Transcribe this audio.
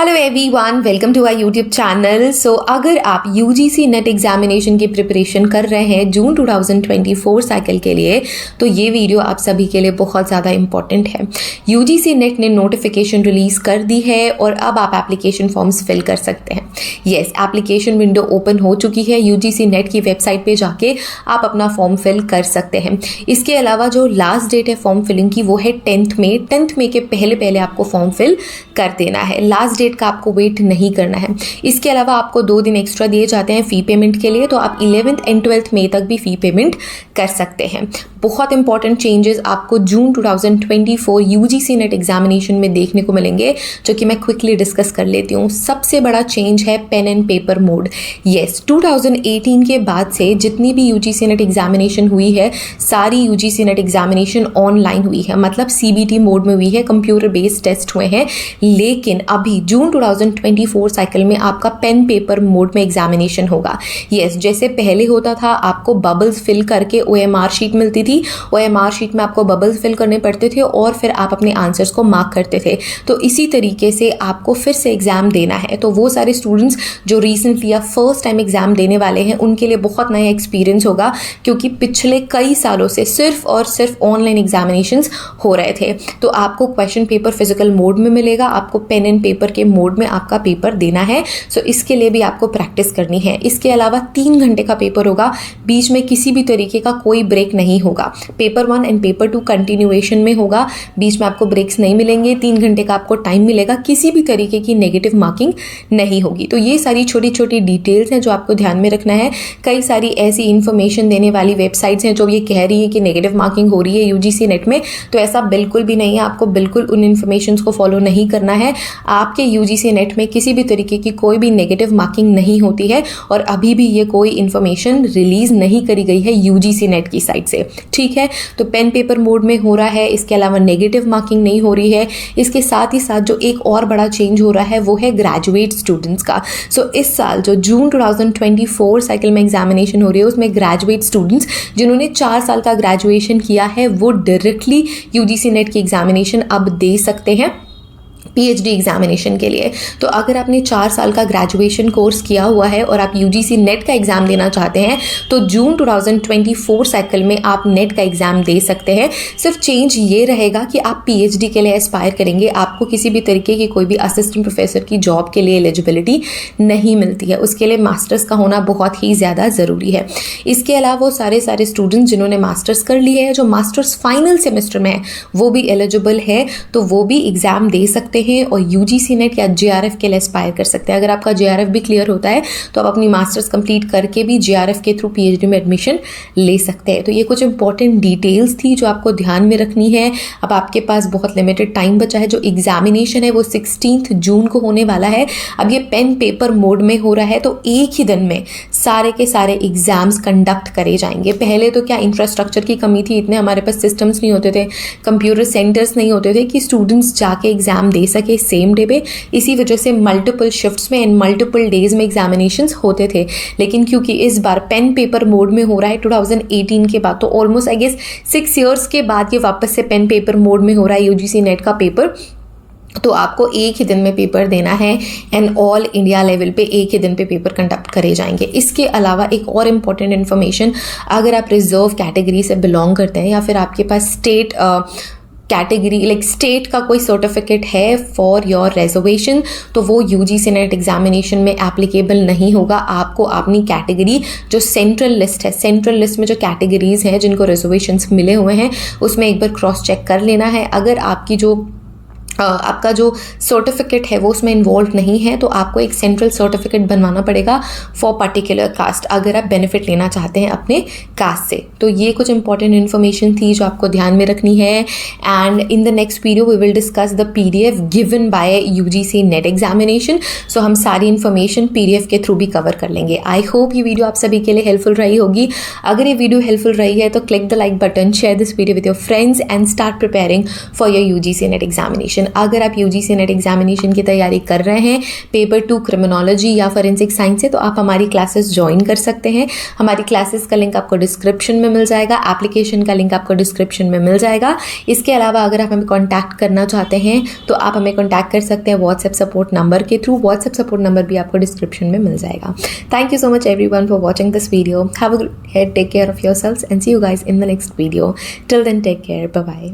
Hello everyone, welcome to our YouTube channel. So अगर आप UGC NET examination की preparation कर रहे हैं जून 2024 साइकिल के लिए, तो ये वीडियो आप सभी के लिए बहुत ज़्यादा इंपॉर्टेंट है। यूजीसी नेट ने नोटिफिकेशन रिलीज कर दी है और अब आप एप्लीकेशन फॉर्म्स फिल कर सकते हैं। येस, एप्लीकेशन विंडो ओपन हो चुकी है। यूजीसी नेट की वेबसाइट पे जाके आप अपना फॉर्म फिल कर सकते हैं। इसके अलावा जो लास्ट डेट है फॉर्म फिलिंग की वो है 10th मई। 10th मई के पहले आपको फॉर्म फिल कर देना है। लास्ट डेट का आपको वेट नहीं करना है। इसके अलावा आपको 2 दिन एक्स्ट्रा दिए जाते हैं फी पेमेंट के लिए, तो आप 11th एंड 12th मई तक भी फी पेमेंट कर सकते हैं। बहुत इंपॉर्टेंट चेंजेस आपको जून 2024 यूजीसी नेट एग्जामिनेशन में देखने को मिलेंगे, जो कि मैं क्विकली डिस्कस कर लेती हूँ। सबसे बड़ा चेंज है pen and paper mode. Yes, 2018 के बाद से जितनी भी यूजीसी नेट एग्जामिनेशन हुई है, सारी यूजीसी नेट एग्जामिनेशन ऑनलाइन हुई है, मतलब सीबीटी मोड में हुई है, कंप्यूटर बेस्ड टेस्ट हुए हैं। लेकिन अभी जून 2024 साइकिल में आपका पेन पेपर मोड में एग्जामिनेशन होगा। येस, जैसे पहले होता था आपको बबल्स फिल करके ओएमआर शीट मिलती थी, ओएमआर शीट में आपको बबल्स फिल करने पड़ते थे और फिर आप अपने आंसर्स को मार्क करते थे। तो इसी तरीके से आपको फिर से एग्जाम देना है। तो वो सारे स्टूडेंट्स जो रिसेंटली या फर्स्ट टाइम एग्जाम देने वाले हैं, उनके लिए बहुत नया एक्सपीरियंस होगा, क्योंकि पिछले कई सालों से सिर्फ और सिर्फ ऑनलाइन एग्जामिनेशंस हो रहे थे। तो आपको क्वेश्चन पेपर फिजिकल मोड में मिलेगा, आपको पेन एंड पेपर के मोड में आपका पेपर देना है। सो इसके लिए भी आपको प्रैक्टिस करनी है। इसके अलावा 3 घंटे का पेपर होगा, बीच में किसी भी तरीके का कोई ब्रेक नहीं होगा। पेपर 1 एंड पेपर 2 कंटिन्यूएशन में होगा, बीच में आपको ब्रेक्स नहीं मिलेंगे। 3 घंटे का आपको टाइम मिलेगा, किसी भी तरीके की नेगेटिव मार्किंग नहीं होगी। तो ये सारी छोटी छोटी डिटेल्स हैं जो आपको ध्यान में रखना है। कई सारी ऐसी इंफॉर्मेशन देने वाली वेबसाइट्स हैं जो ये कह रही है कि नेगेटिव मार्किंग हो रही है यूजीसी नेट में, तो ऐसा बिल्कुल भी नहीं है। आपको बिल्कुल उन इन्फॉर्मेशन को फॉलो नहीं करना है। आपके यूजीसी नेट में किसी भी तरीके की कोई भी नेगेटिव मार्किंग नहीं होती है और अभी भी ये कोई इन्फॉर्मेशन रिलीज नहीं करी गई है यूजीसी नेट की साइड से। ठीक है, तो पेन पेपर मोड में हो रहा है। इसके अलावा नेगेटिव मार्किंग नहीं हो रही है। इसके साथ ही साथ जो एक और बड़ा चेंज हो रहा है वो है ग्रेजुएट स्टूडेंट्स का। सो इस साल जो जून 2024 साइकिल में एग्जामिनेशन हो रही है, उसमें ग्रेजुएट स्टूडेंट्स जिन्होंने 4 साल का ग्रेजुएशन किया है, वो डायरेक्टली यूजीसी नेट की एग्जामिनेशन अब दे सकते हैं पीएचडी एग्जामिनेशन के लिए। तो अगर आपने 4 साल का ग्रेजुएशन कोर्स किया हुआ है और आप यूजीसी नेट का एग्जाम देना चाहते हैं, तो जून 2024 साइकिल में आप नेट का एग्जाम दे सकते हैं। सिर्फ चेंज ये रहेगा कि आप पीएचडी के लिए एस्पायर करेंगे, आपको किसी भी तरीके की कोई भी असिस्टेंट प्रोफेसर की जॉब के लिए एलिजिबिलिटी नहीं मिलती है। उसके लिए मास्टर्स का होना बहुत ही ज़्यादा ज़रूरी है। इसके अलावा वो सारे स्टूडेंट्स जिन्होंने मास्टर्स कर लिए हैं, जो मास्टर्स फाइनल सेमेस्टर में है, वो भी एलिजिबल है, तो वो भी एग्जाम दे सकते हैं और यूजीसी नेट या जेआरएफ के लिए एस्पायर कर सकते हैं। अगर आपका जेआरएफ भी क्लियर होता है तो आप अपनी मास्टर्स कंप्लीट करके भी जेआरएफ के थ्रू पीएचडी में एडमिशन ले सकते हैं। तो ये कुछ इंपॉर्टेंट डिटेल्स थी जो आपको ध्यान में रखनी है। अब आपके पास बहुत लिमिटेड टाइम बचा है। जो एग्जामिनेशन है वो 16 जून को होने वाला है। अब ये पेन पेपर मोड में हो रहा है, तो एक ही दिन में सारे के सारे एग्जाम्स कंडक्ट करे जाएंगे। पहले तो क्या इंफ्रास्ट्रक्चर की कमी थी, इतने हमारे पास सिस्टम्स नहीं होते थे, कंप्यूटर सेंटर्स नहीं होते थे कि स्टूडेंट्स जाके एग्जाम दे सके सेम डे पे। इसी वजह से मल्टीपल शिफ्ट्स में एंड मल्टीपल डेज में एग्जामिनेशंस होते थे। लेकिन क्योंकि इस बार पेन पेपर मोड में हो रहा है 2018 के बाद, तो ऑलमोस्ट आई गेस 6 इयर्स के बाद ये वापस से पेन पेपर मोड में हो रहा है यूजीसी नेट का पेपर। तो आपको एक ही दिन में पेपर देना है एंड ऑल इंडिया लेवल पे एक ही दिन पे पेपर कंडक्ट करे जाएंगे। इसके अलावा एक और इम्पॉर्टेंट इन्फॉर्मेशन, अगर आप रिजर्व कैटेगरी से बिलोंग करते हैं या फिर आपके पास स्टेट कैटेगरी लाइक स्टेट का कोई सर्टिफिकेट है फॉर योर रिजर्वेशन, तो वो यूजीसी नेट एग्जामिनेशन में एप्लीकेबल नहीं होगा। आपको अपनी कैटेगरी जो सेंट्रल लिस्ट है, सेंट्रल लिस्ट में जो कैटेगरीज हैं जिनको रिजर्वेशंस मिले हुए हैं, उसमें एक बार क्रॉस चेक कर लेना है। अगर आपका जो सर्टिफिकेट है वो उसमें इन्वॉल्व नहीं है, तो आपको एक सेंट्रल सर्टिफिकेट बनवाना पड़ेगा फॉर पर्टिकुलर कास्ट, अगर आप बेनिफिट लेना चाहते हैं अपने कास्ट से। तो ये कुछ इंपॉर्टेंट इन्फॉर्मेशन थी जो आपको ध्यान में रखनी है। And in the next video we will discuss the PDF given by UGC NET examination. So हम सारी इन्फॉर्मेशन पीडीएफ के थ्रू भी कवर कर लेंगे। आई होप ये वीडियो आप सभी के लिए हेल्पफुल रही होगी। अगर ये वीडियो हेल्पफुल रही है तो click the like button, share this video with your friends and start preparing for your UGC NET examination. Preparation अगर आप यूजीसी नेट एग्जामिनेशन की तैयारी कर रहे हैं पेपर 2 क्रिमिनोलॉजी या फॉरेंसिक साइंस से, तो आप हमारी क्लासेस ज्वाइन कर सकते हैं। हमारी क्लासेस का लिंक आपको डिस्क्रिप्शन में मिल जाएगा, एप्लीकेशन का लिंक आपको डिस्क्रिप्शन में मिल जाएगा। इसके अलावा अगर आप हमें कॉन्टैक्ट करना चाहते हैं तो आप हमें कॉन्टैक्ट कर सकते हैं व्हाट्सएप सपोर्ट नंबर के थ्रू। व्हाट्सएप सपोर्ट नंबर भी आपको डिस्क्रिप्शन में मिल जाएगा। Thank you so much everyone for watching this video. Have a good head, take care of yourselves and see you guys in the next video. Till then, take care. Bye bye.